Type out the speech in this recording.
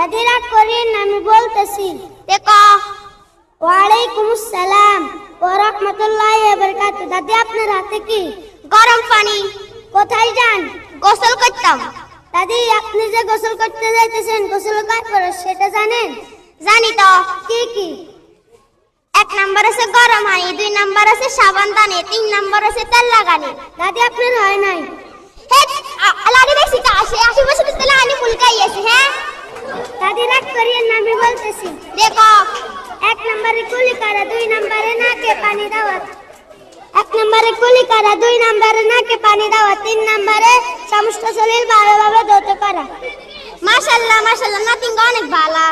দাদি রাগ করিয়েন না, আমি বলতেছি। দেখো ওয়ালাইকুম আসসালাম ওয়া রাহমাতুল্লাহি ওয়া বারাকাতুহু। দাদি আপনার হাতে কি? গরম পানি কোথায় যান? গোসল করতাম। দাদি আপনি যে গোসল করতে যাইতেছেন, গোসল কার ফরজ সেটা জানেন? জানি তো। কি কি? 1 নাম্বার আছে গরম পানি, 2 নাম্বার আছে সাবান দানি, 3 নাম্বার আছে তেল লাগানি। দাদি আপনার হয় নাই। হে আলাদি বেশি কা আসে বছর তেল আনি ফুলকাই আছে। হ্যাঁ দাদি রাগ করিয়েন না, আমি বলতেছি। দেখো 1 নম্বরে কুলি করা, 2 নম্বরে নাকে পানি দেওয়া। 1 নম্বরে কুলি করা, 2 নম্বরে নাকে পানি দেওয়া, 3 নম্বরে সমস্ত শরীর ভালোভাবে ধুতে করা। মাশাআল্লাহ মাশাআল্লাহ, নাতিং অনেক ভালো।